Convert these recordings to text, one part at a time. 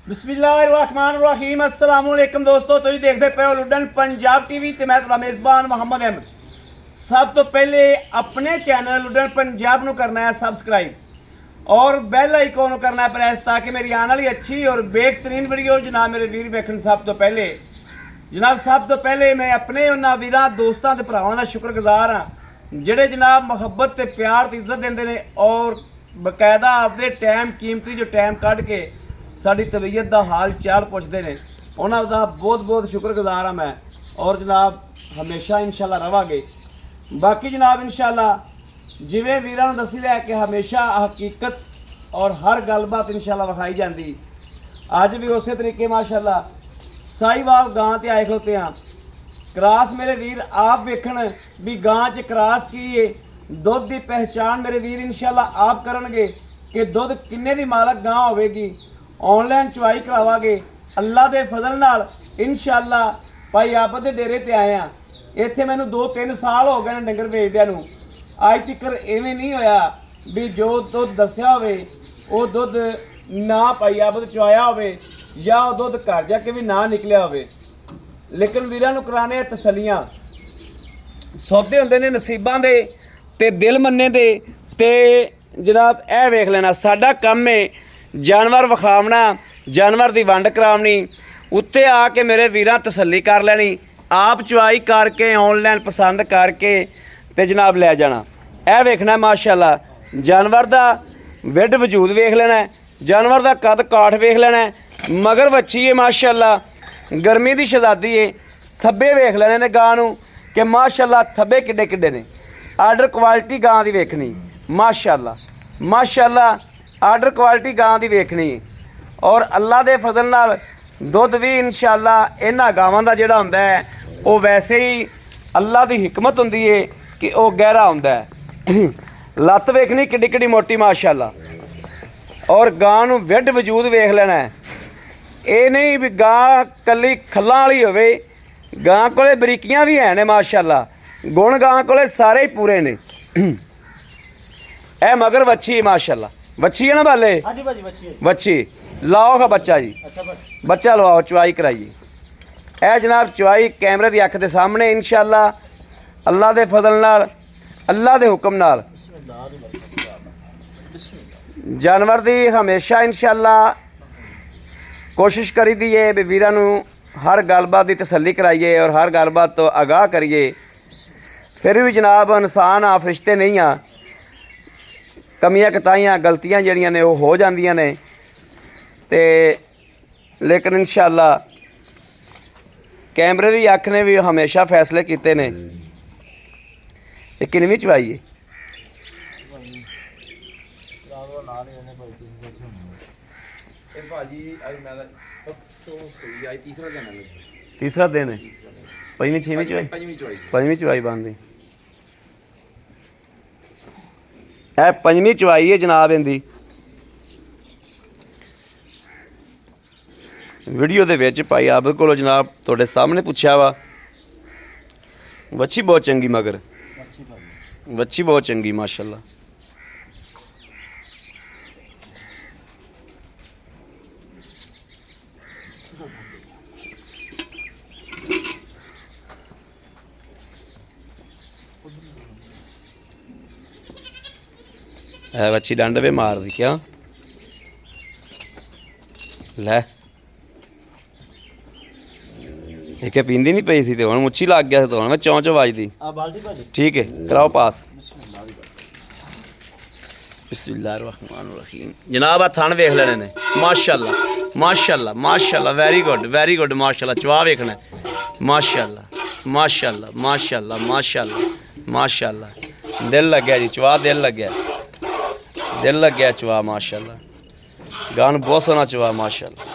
बिस्मिल्लाहिर्रहमानिर्रहीम अस्सलाम वालेकुम दोस्तों, तुसीं देखदे पे हो लुडन पंजाब टीवी ते मैं तुहाडा मेज़बान मोहम्मद अहमद। सब तो पहले अपने चैनल लुडन पंजाब नूं करना है सबसक्राइब और बेल आइकॉन नूं करना है प्रेस ताकि मेरी आने वाली अच्छी और बेहतरीन वीडियो जनाब मेरे वीर वेखण। सब तो पहले जनाब मैं अपने उन्हां वीरां दोस्तां ते भरावां दा शुक्रगुजार हाँ जिहड़े जनाब मुहब्बत ते प्यार ते इज्जत देंदे ने और बकायदा अपने टाइम कीमती जो टाइम कढ के साड़ी तबीयत का हाल चाल पुछते हैं। उन्होंने बहुत बहुत शुक्रगुजार हाँ मैं और जनाब हमेशा इंशाल्लाह रवांगे। बाकी जनाब इंशाल्लाह जिवें वीरां नूं दसी लिया कि हमेशा हकीकत और हर गलबात इंशाल्लाह विखाई जाती। अज भी उस तरीके माशाल्लाह साहिवाल गां ते आए खलोते हाँ। क्रास मेरे वीर आप वेखण भी गां च क्रास की है, दुध की पहचान मेरे वीर इंशाल्लाह आप करनगे कि दुध किन्ने दी मालक गां होवेगी। ऑनलाइन चवाई करावांगे अल्लाह के फजल नाल इंशाल्लाह। भाई आबद दे डेरे ते आए हाँ, इत्थे मैनू 2-3 साल हो गए ने डंगर वेचदियां नूं। अज तक इवें नहीं होया भी जो दुध दस्या होवे वो दुध ना भाई आबद चवाया होवे या वो दुध घर जाके भी ना निकलिया होवे। लेकिन वीरां नूं कराने तसलियां सौदे हुंदे ने नसीबां दे ते दिल मन्ने दे। ते जनाब ए वेख लेना साडा काम है जानवर विखावना, जानवर की वंड करावनी, उत्ते आके मेरे वीरां तसल्ली कर लैनी, आप चवाई करके ऑनलाइन पसंद करके ते जनाब लै जाना। यह वेखना माशाल्लाह जानवर का विड वजूद वेख लेना, जानवर का कद काठ वेख लेना, मगर वच्छी है माशाल्लाह गर्मी की शहजादी है। थब्बे वेख लेने ने गां नूं कि माशाल्लाह थब्बे किड्डे किड्डे ने। आर्डर क्वालिटी गां की वेखनी माशाल्लाह माशाल्लाह आर्डर क्वालिटी गां की वेखनी और अल्लाह के फजल नाल दुध भी इंशाल्लाह इन्हां गावां दा जिहड़ा हुंदा है वो वैसे ही अल्लाह की हिकमत हुंदी है कि वह गहरा हुंदा है। लत्त वेखनी किड्डी किड्डी मोटी माशाल्लाह और गां नूं विड वजूद वेख लेना है। ये नहीं भी गां कल्ली खल्लां वाली होवे, गां कोले बरीकियां भी हैं ने माशाल्लाह, गुण गां कोले सारे ही पूरे ने। ए मगर वच्छी माशाल्लाह वच्छी है ना बाले? हाँ जी भाजी वच्छी लाओ खा बच्चा जी। अच्छा बच्चा लवाओ चवाई कराइए। ए जनाब चवाई कैमरे की अख के सामने इंशाल्लाह अल्लाह के फजल नाल अल्लाह के हुक्म नाल जानवर की हमेशा इंशाल्लाह कोशिश करी दी है भी वीरां नूं हर गलबात की तसल्ली कराइए और हर गलबात तो आगाह करिए। फिर भी जनाब इंसान आ फरिश्ते नहीं आ, कमियां कताइयां गलतियां जड़ियां ने वो हो जांदियां ने ते लेकिन इंशाल्लाह कैमरे की अख ने भी हमेशा फैसले किए ने। लेकिन भी चवाइए तीसरा दिन है पंजवीं छेवीं चवाई बनती है। पंजवीं चवाई है जनाब इनकी वीडियो दे विच भाई आबद कोलों जनाब तुहाडे सामने पुछया वा। वच्छी बहुत चंगी मगर वच्छी बहुत चंगी माशाल्लाह। है बच्ची डंड वे मार दी क्या लै एक पींदी नहीं पई सी तो हुण मुच्छी लग गया तो हुण मैं चौं वजदी। ठीक है कराओ पास। बिस्मिल्लाहिर्रहमानिर्रहीम जनाब आ थन वेख लेने ने माशाल्लाह माशाल्लाह माशाल्लाह वेरी गुड माशाल्लाह। चवा वेखना माशाल्लाह माशाल्लाह माशाल्लाह माशाल्लाह माशाल्लाह। दिल लग्या जी चवा दिल लग्या चवा माशाल्लाह। गां नूं बहुत सोहना चवा माशाल्लाह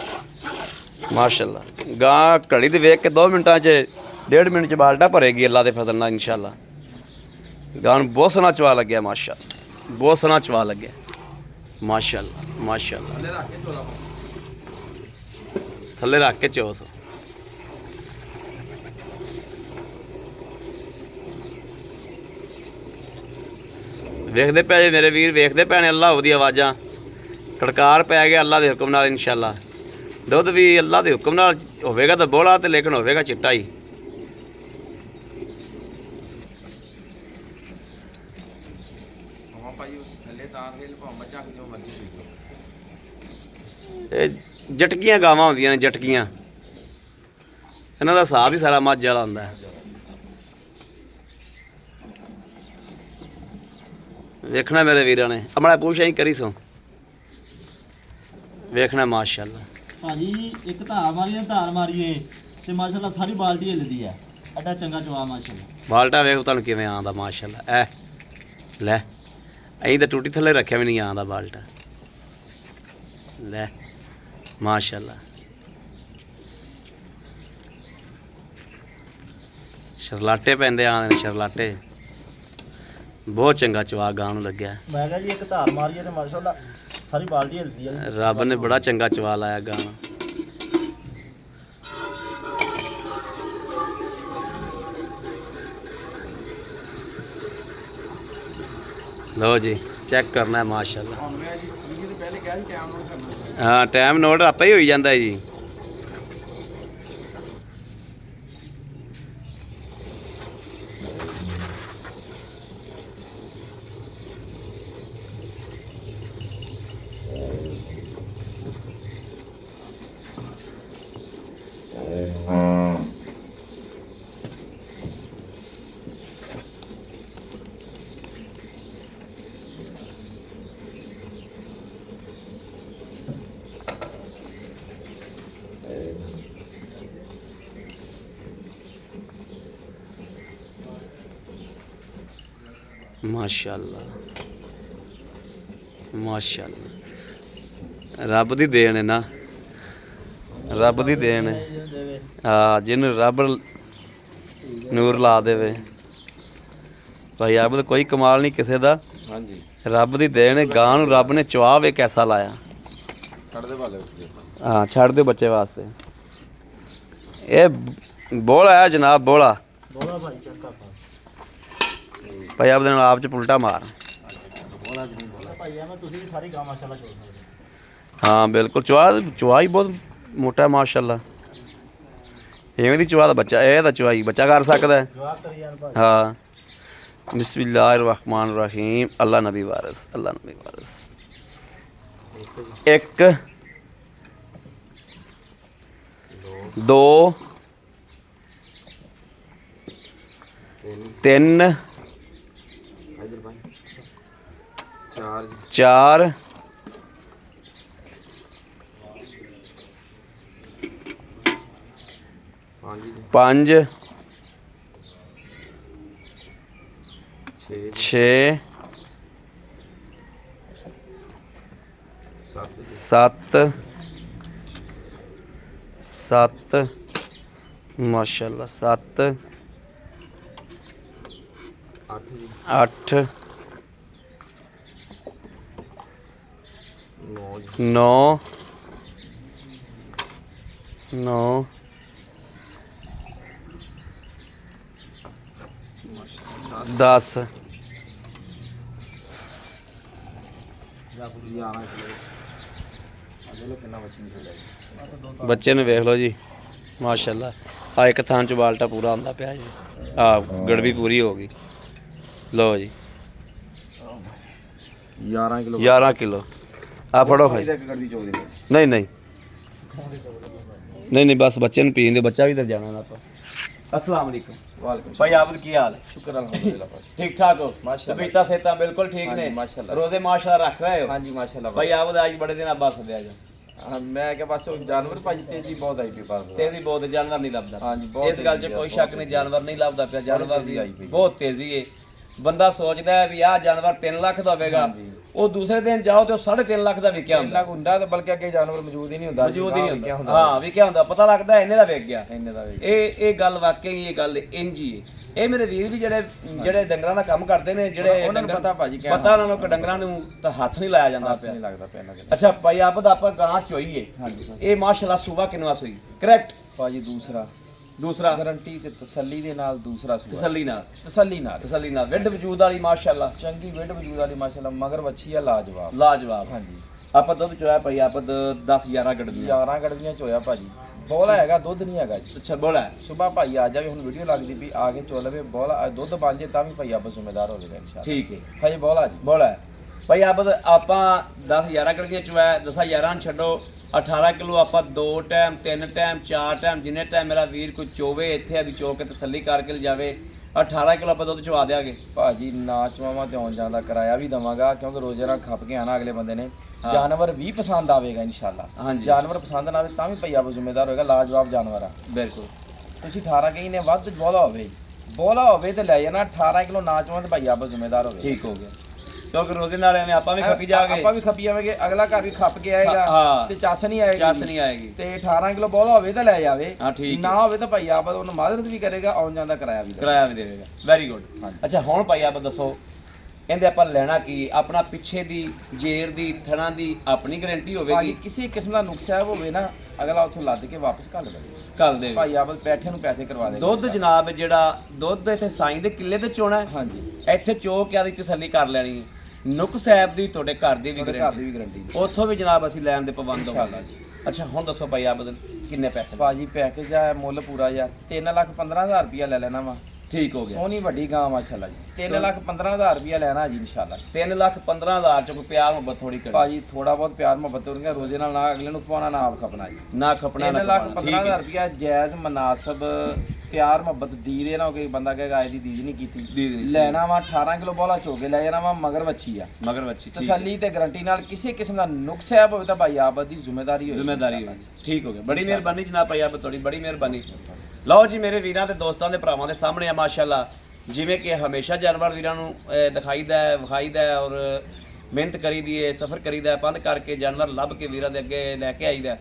माशाल्लाह। गां घड़ी ते वेख के 2 मिनटां च 1.5 मिनट च बाल्टा भरेगी अल्लाह के फजल नाल इंशाल्लाह। गां नूं बहुत सोहना चवा लग्या माशाल्लाह बहुत सोहना चवा लग्या माशाल्लाह माशाल्लाह। थल्ले रख के चोस वेखते पे जे मेरे वीर वेखते पे ने अल्लाह दी आवाज़ा खड़कार पै गया अल्लाह के हुक्म नाल इंशाल्लाह। ਦੁੱਧ ਵੀ ਅੱਲਾ ਦੇ ਹੁਕਮ ਨਾਲ ਹੋਵੇਗਾ ਤਾਂ ਬੋਲਾ ਤੇ ਲੇਕਿਨ ਹੋਵੇਗਾ ਚਿੱਟਾ ਹੀ। ਇਹ ਜਟਕੀਆਂ ਗਾਵਾਂ ਹੁੰਦੀਆਂ ਨੇ, ਜਟਕੀਆਂ, ਇਹਨਾਂ ਦਾ ਹਿਸਾਬ ਹੀ ਸਾਰਾ ਮੱਝ ਵਾਲਾ ਹੁੰਦਾ ਹੈ। ਵੇਖਣਾ ਮੇਰੇ ਵੀਰਾਂ ਨੇ ਆਪਣਾ ਪੁੱਛ ਐਂ ਕਰੀ ਸੋ ਵੇਖਣਾ ਮਾਸ਼ਾਅੱਲਾ। ਭਾਜੀ ਇੱਕ ਧਾਰ ਮਾਰੀਏ, ਧਾਰ ਮਾਰੀਏ ਤੇ ਮਾਸ਼ਾਅੱਲਾ ਸਾਰੀ ਬਾਲਟੀ ਹਿੱਲਦੀ ਹੈ। ਐਡਾ ਚੰਗਾ ਚਵਾ ਮਾਸ਼ਾਅੱਲਾ। ਬਾਲਟਾ ਵੇਖ ਤੁਹਾਨੂੰ ਕਿਵੇਂ ਆਉਂਦਾ ਮਾਸ਼ਾਅੱਲਾ। ਐ ਲੈ ਅਸੀਂ ਤਾਂ ਟੂਟੀ ਥੱਲੇ ਰੱਖਿਆ ਵੀ ਨਹੀਂ ਆਉਂਦਾ ਬਾਲਟਾ। ਲੈ ਮਾਸ਼ਾਅੱਲਾ ਸ਼ਰਲਾਟੇ ਪੈਂਦੇ ਆਉਂਦੇ ਨੇ, ਸ਼ਰਲਾਟੇ। ਬਹੁਤ ਚੰਗਾ ਚਵਾ ਗਾਂ ਨੂੰ ਲੱਗਿਆ। ਮੈਂ ਕਿਹਾ ਜੀ ਇੱਕ ਧਾਰ ਮਾਰੀਏ ਤੇ ਮਾਸ਼ਾਅੱਲਾ ਸਾਰੀ ਬਾਲਟੀ ਹਿੱਲਦੀ ਹੈ। ਰੱਬ ਨੇ ਬੜਾ ਚੰਗਾ ਚਵਾ ਲਾਇਆ ਗਾਂ ਨੂੰ। ਲਓ ਜੀ ਚੈੱਕ ਕਰਨਾ ਹੈ ਮਾਸ਼ਾਅੱਲਾ। ਹਾਂ ਟਾਈਮ ਨੋਟ ਆਪੇ ਹੀ ਹੋਈ ਜਾਂਦਾ ਜੀ। ਮਾਸ਼ਾਅੱਲਾ ਮਾਸ਼ਾਅੱਲਾ ਰੱਬ ਦੀ ਦੇਣ ਹੈ ਨਾ, ਰੱਬ ਦੀ ਦੇਣ ਹੈ। ਹਾਂ ਜਿਹਨੂੰ ਰੱਬ ਨੂਰ ਲਾ ਦੇਵੇ ਭਾਈ ਆਬਦ ਕੋਈ ਕਮਾਲ ਨਹੀਂ ਕਿਸੇ ਦਾ। ਹਾਂਜੀ ਰੱਬ ਦੀ ਦੇਣ ਹੈ। ਗਾਂ ਨੂੰ ਰੱਬ ਨੇ ਚਵਾ ਵੇ ਕੈਸਾ ਲਾਇਆ। ਛੱਡ ਦੇ ਵਾਲੇ ਹਾਂ ਛੱਡ ਦਿਓ ਬੱਚੇ ਵਾਸਤੇ। ਇਹ ਬੋਲਾ ਹੈ ਜਨਾਬ, ਬੋਲਾ ਬੋਲਾ ਭਾਈ ਚੱਕਾ ਭਾਈ ਆਪਦੇ ਨਾਲ ਆਪ ਚ ਪੁਲਟਾ ਮਾਰ। ਬੋਲਾ ਜੀ ਬੋਲਾ ਭਾਈ ਐਵੇਂ ਤੁਸੀਂ ਵੀ ਸਾਰੀ ਗਾਂ ਮਾਸ਼ਾਅੱਲਾ ਚੋ ਸਕਦੇ। ਹਾਂ ਬਿਲਕੁਲ ਚਵਾ ਹੀ ਬਹੁਤ ਮੋਟਾ ਮਾਸ਼ਾਅੱਲਾ। ਇਵੇਂ ਦੀ ਚਵਾ ਦਾ ਬੱਚਾ, ਇਹ ਤਾਂ ਚਵਾਈ ਬੱਚਾ ਕਰ ਸਕਦਾ ਹੈ। ਹਾਂ ਬਿਸਮਿल्लाह रहमान रहीम अल्लाह नबी वारिस, अल्लाह नबी वारिस। एक दो तीन चार पांच छे सत्त सत्त माशाअल्लाह सत्त अठ नौ नौ 10 ਬੱਚੇ ਨੂੰ ਵੇਖ ਲਓ ਜੀ ਮਾਸ਼ਾਅੱਲਾ। ਆ ਇੱਕ ਥਾਂ ਚ ਬਾਲਟਾ ਪੂਰਾ ਹੁੰਦਾ ਪਿਆ ਜੀ। ਆ ਗੜਵੀ ਪੂਰੀ ਹੋ ਗਈ। ਲਓ ਜੀ 11 ਕਿਲੋ ਆ ਫੜੋ ਭਾਈ। ਨਹੀਂ ਨਹੀਂ ਨਹੀਂ ਨਹੀਂ ਬਸ ਬੱਚੇ ਨੂੰ ਪੀਣ ਦੇ, ਬੱਚਾ ਵੀ ਤਾਂ ਜਾਣਾ ਨਾ ਆਪਾਂ। अस्सलाम वालेकुम। वालेकुम भाई आप की हाल है? शुक्र अल्हम्दुलिल्लाह ठीक ठाक हो माशाल्लाह। तबीयत सेहत बिल्कुल ठीक ने माशाल्लाह। रोजे माशाल्लाह रख रहे हो? हां जी माशाल्लाह भाई आप आज बड़े दिन बाद सदे आज। हां मैं क्या बस जानवर भाई तेजी बहुत आई पे पास, तेजी बहुत जानवर नहीं लभदा। हां जी बहुत इस गल च कोई शक नहीं, जानवर नहीं लभदा पे, जानवर दी बहुत तेजी है। बंदा सोचदा है भी आ जानवर 3 लाख दा होवेगा, ਉਹ ਦੂਸਰੇ ਦਿਨ ਜਾਓ ਤੇ ਉਹ 3.5 ਲੱਖ ਦਾ ਵਿਕਿਆ ਹੁੰਦਾ ਤੇ ਬਲਕਿ ਅੱਗੇ ਜਾਨਵਰ ਮੌਜੂਦ ਹੀ ਨਹੀਂ ਹੁੰਦਾ। ਮੌਜੂਦ ਹੀ ਨਹੀਂ ਹੁੰਦਾ। ਹਾਂ ਵਿਕਿਆ ਹੁੰਦਾ, ਪਤਾ ਲੱਗਦਾ ਇੰਨੇ ਦਾ ਵਿਕ ਗਿਆ, ਇੰਨੇ ਦਾ ਵਿਕ ਗਿਆ। ਇਹ ਗੱਲ ਵਾਕਈ ਇਹ ਗੱਲ ਇੰਜ ਹੀ ਹੈ। ਇਹ ਮੇਰੇ ਵੀਰ ਵੀ ਜਿਹੜੇ ਡੰਗਰਾਂ ਦਾ ਕੰਮ ਕਰਦੇ ਨੇ, ਜਿਹੜੇ ਉਹਨਾਂ ਨੂੰ ਪਤਾ ਭਾਜੀ ਪਤਾ ਉਹਨਾਂ ਨੂੰ ਕਿ ਡੰਗਰਾਂ ਨੂੰ ਤਾਂ ਹੱਥ ਨਹੀਂ ਲਾਇਆ ਜਾਂਦਾ ਪਿਆ, ਨਹੀਂ ਲੱਗਦਾ ਪਿਆ ਇਹਨਾਂ ਦੇ। ਅੱਛਾ ਭਾਈ ਆਪਦਾ ਆਪਾਂ ਗਾਂ ਚੋਈਏ। ਹਾਂਜੀ ਇਹ ਮਾਸ਼ਾਅੱਲਾ ਸੂਬਾ ਕਿੰਨਵਾ ਸੂਈ? ਕਰੈਕਟ ਭਾਜੀ ਦੂਸਰਾ ਗਾਰੰਟੀ ਤੇ ਤਸੱਲੀ ਦੇ ਨਾਲ ਦੂਸਰਾ ਸੂਆ। ਤਸੱਲੀ ਨਾਲ ਵਿੱਡ ਵਜੂਦ ਵਾਲੀ ਮਾਸ਼ਾਅੱਲਾ, ਚੰਗੀ ਵਿੱਡ ਵਜੂਦ ਵਾਲੀ ਮਾਸ਼ਾਅੱਲਾ, ਮਗਰ ਵੱਛੀ ਆ ਲਾਜਵਾਬ। ਹਾਂਜੀ ਆਪਾਂ ਦੁੱਧ ਚੋਇਆ ਭਾਈ ਆਪਾਂ 10 11 ਗੱਡੀਆਂ 11 ਗੜਵੀਆਂ ਚੋਇਆ ਭਾਜੀ ਬੋਲਾ ਹੈਗਾ ਦੁੱਧ ਨਹੀਂ ਹੈਗਾ ਜੀ ਅੱਛਾ ਬੋਲਾ ਸੁਬਾ ਭਾਈ ਆ ਜਾਵੇ ਹੁਣ ਵੀਡੀਓ ਲੱਗਦੀ ਵੀ ਆ ਕੇ ਚੋ ਲਵੇ ਬੋਲਾ ਦੁੱਧ ਬਣ ਜੇ ਤਾਂ ਵੀ ਭਾਈ ਆਪ ਜ਼ਿੰਮੇਦਾਰ ਹੋਵੇਗਾ ਇਨਸ਼ਾਅੱਲਾ ਠੀਕ ਹੈ ਹਜੇ ਬੋਲਾ ਜੀ ਬੋਲਾ ਭਾਈ ਆਪਾਂ 10 11 ਗੱਡੀਆਂ ਚੋਇਆ 10 11 ਛੱਡੋ 18 ਕਿਲੋ ਆਪਾਂ 2 ਟਾਈਮ 3 ਟਾਈਮ 4 ਟਾਈਮ ਜਿੰਨੇ ਟਾਈਮ ਮੇਰਾ ਵੀਰ ਕੋਈ ਚੋਵੇ ਇੱਥੇ ਆ ਵੀ ਚੋ ਕੇ ਤਸੱਲੀ ਕਰਕੇ ਲਿਜਾਵੇ 18 ਕਿਲੋ ਆਪਾਂ ਦੁੱਧ ਚਵਾ ਦਿਆਂਗੇ ਭਾਜੀ ਨਾ ਚਵਾਵਾਂ ਤੇ ਆਉਣ ਜਾਣ ਦਾ ਕਿਰਾਇਆ ਵੀ ਦਵਾਂਗਾ ਕਿਉਂਕਿ ਰੋਜ਼ੇ ਨਾਲ ਖੱਪ ਕੇ ਆਣਾ ਅਗਲੇ ਬੰਦੇ ਨੇ ਹਾਂ। ਜਾਨਵਰ ਵੀ ਪਸੰਦ ਆਵੇਗਾ ਇਨਸ਼ਾਅੱਲਾ ਹਾਂਜੀ। ਜਾਨਵਰ ਪਸੰਦ ਨਾ ਆਵੇ ਤਾਂ ਵੀ ਭਾਈ ਆਪ ਜ਼ਿੰਮੇਦਾਰ ਹੋਏਗਾ ਲਾਜਵਾਬ ਜਾਨਵਰ ਆ ਬਿਲਕੁਲ ਤੁਸੀਂ 18 ਕਹੀ ਨੇ ਵੱਧ ਬੋਲਾ ਹੋਵੇ ਤੇ ਲੈ ਜਾਣਾ 18 ਕਿਲੋ ਨਾ ਚਵਾਂ ਤੇ ਭਾਈ ਆਪ ਜ਼ਿੰਮੇਦਾਰ ਹੋਵੇ ਠੀਕ ਹੋ ਗਿਆ ਕਿਉਂਕਿ ਰੋਜ਼ੇ ਨਾਲ ਐਵੇਂ ਆਪਾਂ ਵੀ ਖਪੀ ਜਾਵਾਂਗੇ ਆਪਾਂ ਵੀ ਖਪੀ ਜਾਵਾਂਗੇ ਅਗਲਾ ਘਰ ਵੀ ਖੱਪ ਕੇ ਆਏਗਾ ਹਾਂ। ਤੇ ਚੱਸ ਨਹੀਂ ਆਏਗੀ ਚੱਸ ਨਹੀਂ ਆਏਗੀ ਤੇ 18 ਕਿਲੋ ਬੋਲਾ ਹੋਵੇ ਤਾਂ ਲੈ ਜਾਵੇ ਹਾਂ, ਠੀਕ ਨਾ ਹੋਵੇ ਤਾਂ ਭਾਈ ਆਪ ਉਹਨੂੰ ਮਾਜ਼ਰਤ ਵੀ ਕਰੇਗਾ ਆਉਣ ਜਾਣ ਦਾ ਕਿਰਾਇਆ ਵੀ ਦੇਵੇਗਾ। ਕਿਰਾਇਆ ਵੀ ਦੇਵੇਗਾ ਵੈਰੀ ਗੁੱਡ ਹਾਂਜੀ। ਅੱਛਾ ਹੁਣ ਭਾਈ ਆਪ ਦੱਸੋ ਇਹਦੇ ਆਪਾਂ ਲੈਣਾ ਕੀ ਆਪਣਾ ਪਿੱਛੇ ਦੀ ਜੇਰ ਦੀ ਥਣਾ ਦੀ ਆਪਣੀ ਗਾਰੰਟੀ ਭਾਜੀ ਹੋਵੇਗੀ ਕਿਸੇ ਕਿਸਮ ਦਾ ਨੁਕਸਾਨ ਹੋਵੇ ਨਾ ਅਗਲਾ ਉੱਥੋਂ ਲੱਦ ਕੇ ਵਾਪਸ ਘੱਲ ਦੇਵੇ ਕੱਲ ਦੇ ਭਾਈ ਆਪ ਬੈਠੇ ਨੂੰ ਪੈਸੇ ਕਰਵਾ ਦੇਗਾ ਦੁੱਧ ਜਨਾਬ ਜਿਹੜਾ ਦੁੱਧ ਇੱਥੇ ਸਾਈਂ ਦੇ ਕਿੱਲੇ ਤੇ ਚੋਣਾ ਹੈ ਹਾਂਜੀ ਇੱਥੇ ਚੋ ਕੇ ਆਦੀ ਤਸੱਲੀ ਕਰ ਲੈਣੀ ਹੈ ਨੁਕ ਸਾਹਿਬ ਦੀ ਤੁਹਾਡੇ ਘਰ ਦੀ ਵੀ ਤੁਹਾਡੇ ਘਰ ਗਾਰੰਟੀ ਦੀ ਵੀ ਗਰੰਟੀ ਉੱਥੋਂ ਵੀ ਜਨਾਬ ਅਸੀਂ ਲੈਣ ਦੇ ਪਾਬੰਦ ਇਨਸ਼ਾਅੱਲਾ ਹੋਵਾਂਗੇ ਜੀ। ਅੱਛਾ ਹੁਣ ਦੱਸੋ ਭਾਈ ਆਪ ਕਿੰਨੇ ਪੈਸੇ ਭਾਜੀ ਪੈਕੇਜ ਆ ਮੁੱਲ ਪੂਰਾ ਯਾਰ 3,15,000 ਰੁਪਇਆ ਲੈ ਲੈਣਾ ਵਾ ਠੀਕ ਹੋ ਗਿਆ ਸੋਹਣੀ ਵੱਡੀ ਗਾਂ ਮਾਸ਼ਾਅੱਲਾ ਜੀ 3,15,000 ਰੁਪਇਆ ਲੈਣਾ ਜੀ ਇਨਸ਼ਾਅੱਲਾ 3,15,000 ਚ ਕੋਈ ਪਿਆਰ ਮੁਹੱਬਤ ਥੋੜੀ ਕਰੀ ਭਾਜੀ ਥੋੜਾ ਬਹੁਤ ਪਿਆਰ ਮੁਹੱਬਤ ਹੋਣਗੇ ਰੋਜ਼ੇ ਨਾਲ ਨਾ ਅਗਲੇ ਨੂੰ ਪਵਾਉਣਾ ਨਾ ਆਪ ਖਪਣਾ ਜੀ ਨਾ ਖਪਣਾ ਨਾ ਖਪਣਾ, ਠੀਕ 3,15,000 ਹੈ। ਰੁਪਇਆ ਜਾਇਜ਼ ਮਨਾਸਬ ਪਿਆਰ ਮੁਹੱਬਤ ਦੀ ਦੇ ਨਾ ਕੋਈ ਬੰਦਾ ਕਹੇਗਾ ਇਹਦੀ ਦੀਦ ਨਹੀਂ ਕੀਤੀ ਦੀਦ ਨਹੀਂ ਸੀ। ਲੈਣਾ ਵਾ 18 ਕਿਲੋ ਬੋਲਾ ਚੋਗੇ ਲੈ ਜਾਣਾ ਵਾ ਮਗਰ ਵੱਛੀ ਆ ਮਗਰ ਬੱਚੀ ਠੀਕ ਹੈ। ਤਸੱਲੀ ਤੇ ਗਾਰੰਟੀ ਨਾਲ ਕਿਸੇ ਕਿਸਮ ਦਾ ਨੁਕਸ ਹੈ ਹੋਵੇ ਤਾਂ ਭਾਈ ਆਪ ਦੀ ਜ਼ਿੰਮੇਵਾਰੀ ਹੋਵੇ ਜ਼ਿੰਮੇਵਾਰੀ ਹੋਈ ਠੀਕ ਹੋ ਗਿਆ ਬੜੀ ਮਿਹਰਬਾਨੀ ਜਨਾਬ ਭਾਈ ਆਪ ਤੁਹਾਡੀ ਬੜੀ ਮਿਹਰਬਾਨੀ ਲਓ ਜੀ ਮੇਰੇ ਵੀਰਾਂ ਤੇ ਦੋਸਤਾਂ ਦੇ ਭਰਾਵਾਂ ਦੇ ਸਾਹਮਣੇ ਆ ਮਾਸ਼ਾਅੱਲਾ ਜਿਵੇਂ ਕਿ ਹਮੇਸ਼ਾ ਜਾਨਵਰ ਵੀਰਾਂ ਨੂੰ ਦਿਖਾਈਦਾ ਹੈ ਵਿਖਾਈਦਾ ਹੈ ਔਰ ਮਿਹਨਤ ਕਰੀਦੀ ਹੈ ਸਫ਼ਰ ਕਰੀਦਾ ਹੈ ਪੰਧ ਕਰਕੇ ਜਾਨਵਰ ਲੱਭ ਕੇ ਵੀਰਾਂ ਦੇ ਅੱਗੇ ਲੈ ਕੇ ਆਈਦਾ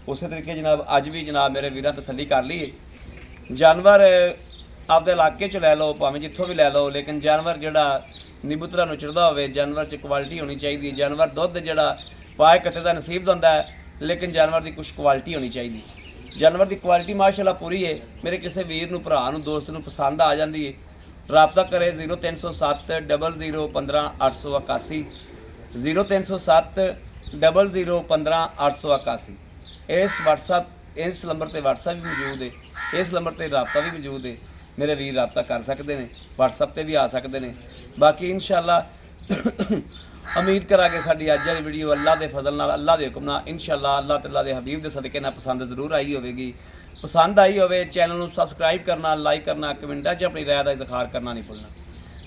ਉਸੇ ਤਰੀਕੇ ਜਨਾਬ ਅੱਜ ਵੀ ਜਨਾਬ ਮੇਰੇ ਵੀਰਾਂ ਤਸੱਲੀ ਕਰ ਲਈ ਜਾਨਵਰ ਆਪਦੇ ਇਲਾਕੇ 'ਚ ਲੈ ਲਓ ਭਾਵੇਂ ਜਿੱਥੋਂ ਵੀ ਲੈ ਲਓ ਲੇਕਿਨ ਜਾਨਵਰ ਜਿਹੜਾ ਨਿਬੁੱਤਰਾ ਨੂੰ ਚੜਦਾ ਹੋਵੇ ਜਾਨਵਰ 'ਚ ਕੁਆਲਿਟੀ ਹੋਣੀ ਚਾਹੀਦੀ ਜਾਨਵਰ ਦੁੱਧ ਜਿਹੜਾ ਪਾਏ ਕੱਤੇ ਦਾ ਨਸੀਬ ਹੁੰਦਾ ਹੈ ਲੇਕਿਨ ਜਾਨਵਰ ਦੀ ਕੁਝ ਕੁਆਲਿਟੀ ਹੋਣੀ ਚਾਹੀਦੀ ਜਾਨਵਰ ਦੀ ਕੁਆਲਿਟੀ ਮਾਸ਼ਾਅੱਲਾ ਪੂਰੀ ਹੈ ਮੇਰੇ ਕਿਸੇ ਵੀਰ ਨੂੰ ਭਰਾ ਨੂੰ ਦੋਸਤ ਨੂੰ ਪਸੰਦ ਆ ਜਾਂਦੀ ਹੈ ਰਾਬਤਾ ਕਰੇ 0307 00 15 881 0307 00 15 881 ਇਸ WhatsApp ਇਸ ਨੰਬਰ ਤੇ WhatsApp ਵੀ ਮੌਜੂਦ ਹੈ ਇਸ ਨੰਬਰ ਤੇ ਰਾਬਤਾ ਵੀ ਮੌਜੂਦ ਹੈ ਮੇਰੇ ਵੀਰ ਰਾਬਤਾ ਕਰ ਸਕਦੇ ਨੇ WhatsApp ਤੇ ਵੀ ਆ ਸਕਦੇ ਨੇ ਬਾਕੀ ਇਨਸ਼ਾਅੱਲਾ ਉਮੀਦ ਕਰਾਂਗੇ ਸਾਡੀ ਅੱਜ ਵਾਲੀ ਵੀਡੀਓ ਅੱਲਾ ਦੇ ਫਜ਼ਲ ਨਾਲ ਅੱਲਾ ਦੇ ਹੁਕਮ ਨਾਲ ਇਨਸ਼ਾਅੱਲਾ ਅੱਲਾਹ ਤਾਲਾ ਦੇ ਹਬੀਬ ਦੇ ਸਦਕੇ ਨਾਲ ਪਸੰਦ ਜ਼ਰੂਰ ਆਈ ਹੋਵੇਗੀ ਪਸੰਦ ਆਈ ਹੋਵੇ ਚੈਨਲ ਨੂੰ ਸਬਸਕ੍ਰਾਈਬ ਕਰਨਾ ਲਾਈਕ ਕਰਨਾ ਕਮੈਂਟਾਂ 'ਚ ਆਪਣੀ ਰਾਏ ਦਾ ਇਜ਼ਹਾਰ ਕਰਨਾ ਨਹੀਂ ਭੁੱਲਣਾ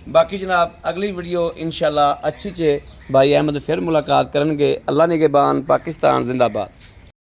ਬਾਕੀ ਜਨਾਬ ਅਗਲੀ ਵੀਡੀਓ ਇਨਸ਼ਾਅੱਲਾ ਅੱਛੀ 'ਚ ਭਾਈ ਅਹਿਮਦ ਫਿਰ ਮੁਲਾਕਾਤ ਕਰਨਗੇ ਅੱਲਾ ਨਿਗਹਿਬਾਨ ਪਾਕਿਸਤਾਨ ਜ਼ਿੰਦਾਬਾਦ